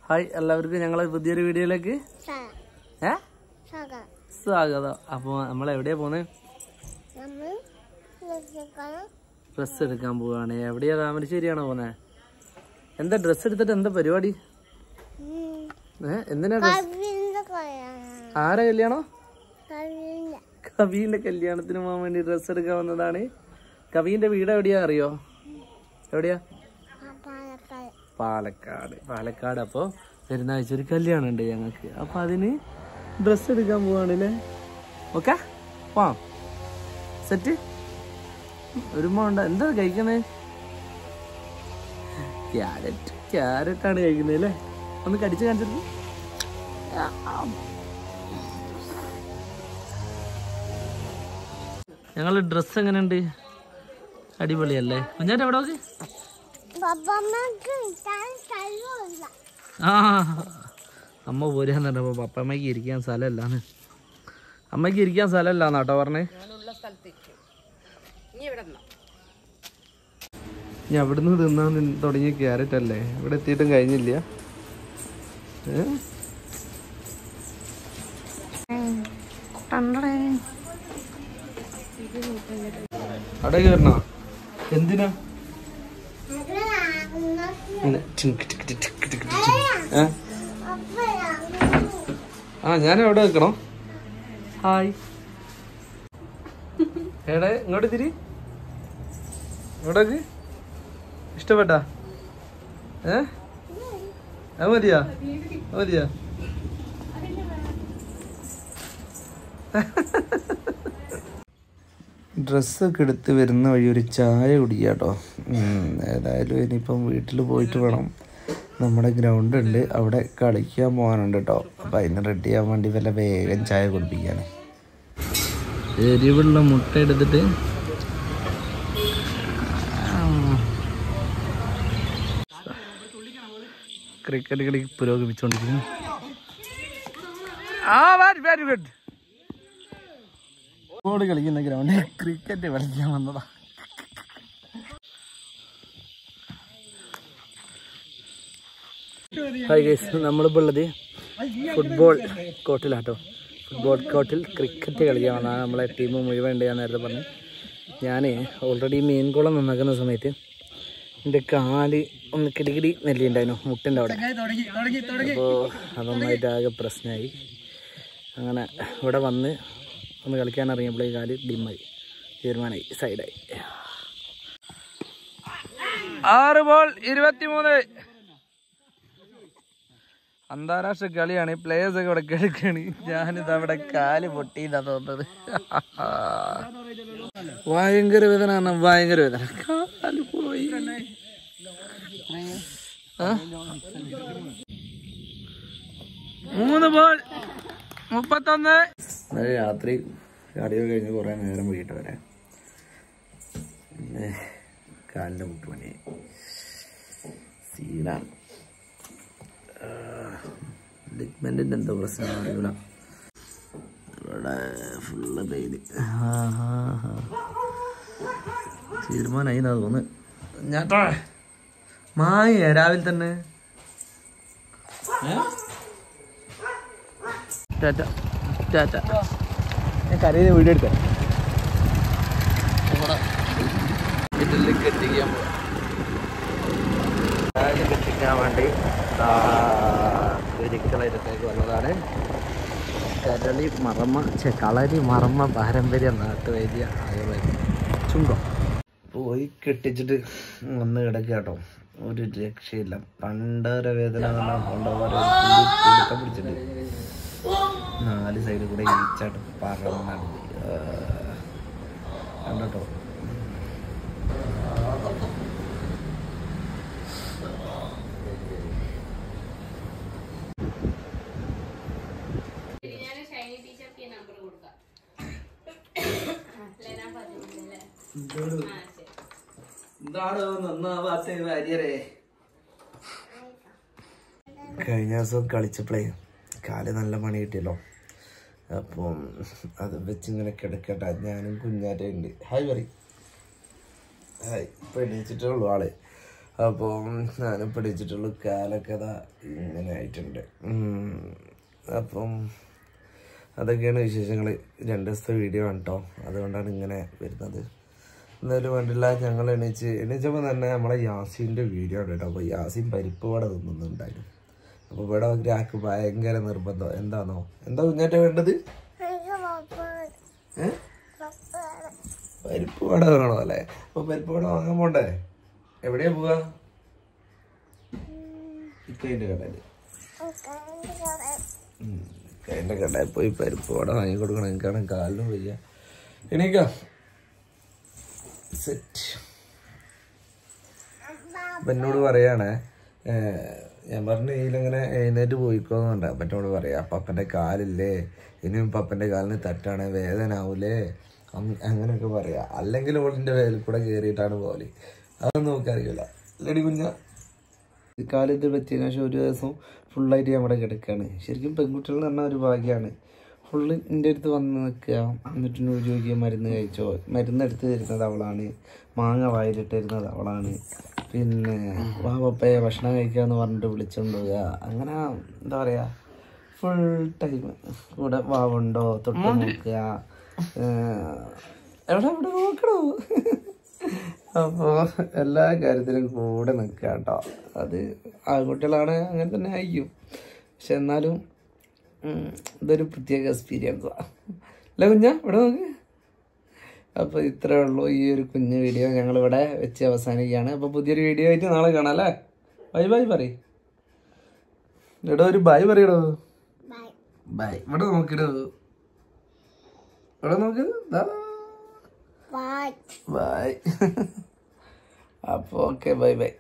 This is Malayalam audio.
ഹായ് എല്ലാവർക്കും ഞങ്ങളെ പുതിയൊരു വീഡിയോയിലേക്ക് സ്വാഗതം. അപ്പോൾ നമ്മൾ എവിടെയാ പോകുന്നത്? ഡ്രസ്സ് എടുക്കാൻ പോവാണ്. എവിടെയാ? താമരശ്ശേരിയാണോ പോകുന്നത്? എന്താ ഡ്രസ്സ് എടുത്തിട്ട് എന്താ പരിപാടി? എന്തിനാ ആരെ കല്യാണോ? കവിന്റെ കല്യാണത്തിന് പോകാൻ വേണ്ടി ഡ്രസ്സ് എടുക്കാൻ വന്നതാണ്. കവിന്റെ വീട് എവിടെയാ അറിയോ? എവിടെയാ? പാലക്കാട്. അപ്പോൾ വരുന്ന ആഴ്ച ഒരു കല്യാണം ഉണ്ട് ഞങ്ങൾക്ക്. അപ്പൊ അതിന് ഡ്രസ്സ് എടുക്കാൻ പോവാണല്ലേ. ഓക്കെ പോവാം. സെറ്റ് ഒരുമുണ്ട്. എന്താ കഴിക്കണേ? ക്യാരറ്റാണ് കഴിക്കുന്നത് അല്ലേ? ഒന്ന് കടിച്ച് കാണിച്ചിട്ട്. ഞങ്ങള് ഡ്രസ്സ് എങ്ങനെയുണ്ട്? അടിപൊളിയല്ലേ? കുഞ്ഞാറ്റ് എവിടെ നോക്ക്. അമ്മ പോരാന്ന് പറഞ്ഞപ്പോ പപ്പമ്മക്ക് ഇരിക്കാൻ സ്ഥലമല്ലാന്ന്. അമ്മയ്ക്ക് ഇരിക്കാൻ സ്ഥലമല്ലാന്ന് കേട്ടോ പറഞ്ഞേ. ഇനി അവിടുന്ന് തിന്നാൻ തുടങ്ങിയ ക്യാരറ്റ് അല്ലേ? ഇവിടെ എത്തിയിട്ടും കഴിഞ്ഞില്ല. അവിടെ കയറണോ? എന്തിനാ? ഞാൻ എവിടെ വെക്കണോ? ഹായ് എടേ ഇങ്ങോട്ട് തിരി. ഇങ്ങോട്ടേക്ക് ഇഷ്ടപ്പെട്ടാ? അത് മതിയാ? ഡ്രസ്സൊക്കെ എടുത്ത് വരുന്ന വഴി ഒരു ചായ കുടിക്കാട്ടോ. ഏതായാലും ഇനിയിപ്പം വീട്ടിൽ പോയിട്ട് വേണം. നമ്മുടെ ഗ്രൗണ്ട് ഉണ്ട്, അവിടെ കളിക്കാൻ പോകാനുണ്ട് കേട്ടോ. അപ്പം അതിന് റെഡി ആവാൻ വേണ്ടി വല്ല വേഗം ചായ കുടിപ്പിക്കാണ്. എരിവുള്ള മുട്ട എടുത്തിട്ട് ക്രിക്കറ്റ് കളി പുരോഗമിച്ചുകൊണ്ടിരിക്കുന്നു. Very good. ഫുട്ബോൾ കളിക്കുന്ന ഗ്രൗണ്ട് ക്രിക്കറ്റ് കളിക്കാൻ വന്നതാ. ഹായ് ഗൈസ്, നമ്മളിപ്പോൾ ഉള്ളത് ഫുട്ബോൾ കോർട്ടിലാട്ടോ. ഫുട്ബോൾ കോർട്ടിൽ ക്രിക്കറ്റ് കളിക്കാൻ വന്നതാണ്. നമ്മളെ ടീം മുഴുവൻ ഉണ്ട്. ഞാൻ നേരത്തെ പറഞ്ഞു. ഞാൻ ഓൾറെഡി മെയിൻ കുളം നന്നാക്കുന്ന സമയത്ത് എൻ്റെ കാല് ഒന്ന് കിടികിടി നെല്ലിണ്ടായിരുന്നു മുട്ടിൻ്റെ അവിടെ. അപ്പോൾ അതൊന്നായിട്ട് ആകെ പ്രശ്നമായി. അങ്ങനെ ഇവിടെ വന്ന് ഒന്ന് കളിക്കാൻ ഇറങ്ങിയപ്പോൾ ഈ കാല് ഡിമ്മായി, തീരുമാനമായി, സൈഡായി. 6 ബോൾ 23. അന്താരാഷ്ട്ര കളിയാണ്. പ്ലേയേഴ്സ് ഒക്കെ ഇവിടെ കളിക്കാണ്. ഞാനിത് അവിടെ കാല് പൊട്ടിയില്ല തോന്നുന്നത്. ഭയങ്കര വേദന, ഭയങ്കര വേദന. കാല് പോയി. 3 ബോൾ 31. രാത്രി കളിയൊക്കെ കഴിഞ്ഞ് കുറേ നേരം വീട്ടിൽ വരാൻ. പിന്നെ കാലിൻ്റെ മുട്ടുപണി സീനാണ്. ലിഗ്മെന്റിന്റെ എന്തോ പ്രശ്നം അറിയില്ല. ഇവിടെ ഫുള്ള് പെയിന്. തീരുമാനമായി എന്നാ തോന്നുന്നു. ഞാൻ മായ രാവിലെ തന്നെ. ഞാൻ കരയിൽ വീഡിയോ എടുക്കാം. കെട്ടിക്കാൻ വേണ്ടി ഒരിക്കലത്തേക്ക് വന്നതാണ്. കളരി മറമ്മ പാരമ്പര്യ നാട്ടുവൈദ്യ ആയുർവേദം ചുങ്കം. പോയി കെട്ടിച്ചിട്ട് വന്ന് കിടക്കുക കേട്ടോ. ഒരു രക്ഷയില്ല. പണ്ടര വേദന പിടുത്തം പിടിച്ചിട്ട് 4 സൈഡിൽ കൂടെ ഈച്ചാട്ട് പറന്നാണ് കണ്ടോ. കഴിഞ്ഞ ദിവസം കളിച്ചപ്പോഴേ കാല് നല്ല പണി കിട്ടിയല്ലോ. അപ്പം അത് വെച്ചിങ്ങനെ കിടക്കട്ടെ. ഞാനും കുഞ്ഞാറ്റുണ്ട്. ഹായ് പറയും. ഹായ്. ഇപ്പം എണീച്ചിട്ടേ ഉള്ളൂ ആള്. അപ്പോൾ ഞാൻ പിടിച്ചിട്ടുള്ളൂ കാലൊക്കെ ഇങ്ങനെ ആയിട്ടുണ്ട്. അപ്പം അതൊക്കെയാണ് വിശേഷങ്ങൾ. 2 ദിവസത്തെ വീഡിയോ ആണ് കേട്ടോ, അതുകൊണ്ടാണ് ഇങ്ങനെ വരുന്നത്. എന്തായാലും വേണ്ടില്ല, ഞങ്ങൾ എണീച്ചപ്പോൾ തന്നെ നമ്മളെ യാസീൻ്റെ വീഡിയോ ഉണ്ട് കേട്ടോ. അപ്പോൾ യാസീൻ പരിപ്പ് വട തിന്നുന്നുണ്ടായിരുന്നു. അപ്പോൾ ഇവിടെ ഒരാൾക്ക് ഭയങ്കര നിർബന്ധം. എന്താ കുഞ്ഞാറ്റ വേണ്ടത്? പരിപ്പ് വട വേണോ അല്ലേ? അപ്പോൾ പരിപ്പ് വട വാങ്ങാൻ പോണ്ടേ? എവിടെയാ പോവാ? ഇക്കൈൻ്റെ കടയിൽ. ഇക്കൈൻ്റെ കടയിൽ പോയി പരിപ്പ് വട വാങ്ങിക്കൊടുക്കണം. എനിക്കാണ് കാലിനും വയ്യ. എണീക്കാം. സെറ്റ്. അപ്പം എന്നോട് പറയണേ, ഞാൻ പറഞ്ഞു ഇതിലിങ്ങനെ എഴുന്നേറ്റ് പോയിക്കോന്നുണ്ട്. അപ്പനോട് പറയാം, അപ്പൻ്റെ കാലില്ലേ, ഇനിയും പപ്പൻ്റെ കാലിന് തട്ടാണ്, വേദന ആവൂലേ, അങ്ങനെയൊക്കെ പറയാം. അല്ലെങ്കിൽ ഓളിൻ്റെ വേലിൽ കൂടെ കയറിയിട്ടാണ് പോലെ. അതൊന്നും നോക്കറിയില്ല. ലേഡി കുഞ്ഞ കാലിത് പറ്റിയതിനു ശേഷം ഒരു ദിവസം ഫുള്ളായിട്ട് നമ്മുടെ കിടക്കുകയാണ്. ശരിക്കും പെൺകുട്ടികൾ എന്ന് പറഞ്ഞാൽ ഒരു ഭാഗ്യമാണ്. ഫുള്ള് എൻ്റെ അടുത്ത് വന്ന് നിൽക്കുക, എന്നിട്ട് ചോദിക്കുക മരുന്ന് കഴിച്ചോ, മരുന്നെടുത്ത് തരുന്നത് അവളാണ്, മാങ്ങ വായിലിട്ട് തരുന്നത് അവളാണ്, പിന്നെ വാ പപ്പയെ ഭക്ഷണം കഴിക്കാമെന്ന് പറഞ്ഞിട്ട് വിളിച്ചുകൊണ്ട് പോവുക. അങ്ങനെ എന്താ പറയുക, ഫുൾ ടൈം കൂടെ വാവുണ്ടോ തൊട്ട് നോക്കുക, എവിടെ നോക്കണോ. അപ്പോൾ എല്ലാ കാര്യത്തിലും കൂടെ നിൽക്കുക കേട്ടോ. അത് ആൺകുട്ടികളാണ്, അങ്ങനെ തന്നെ ആയിരിക്കും. പക്ഷെ എന്നാലും ഇതൊരു പ്രത്യേക എക്സ്പീരിയൻസാണ് അല്ലേ കുഞ്ഞ? ഇവിടെ നോക്ക്. അപ്പോൾ ഇത്രയേ ഉള്ളൂ ഈ ഒരു കുഞ്ഞു വീഡിയോ, ഞങ്ങളിവിടെ വെച്ച് അവസാനിക്കുകയാണ്. അപ്പോൾ പുതിയൊരു വീഡിയോ ആയിട്ട് നാളെ കാണാം അല്ലേ? ബൈ ബൈ പറയും. എടോ ഒരു ബൈ പറയടോ. ബൈ. ഇവിടെ നോക്കിടോ, ഇവിടെ നോക്ക്. ബൈ. അപ്പോൾ ഓക്കെ, ബൈ ബൈ.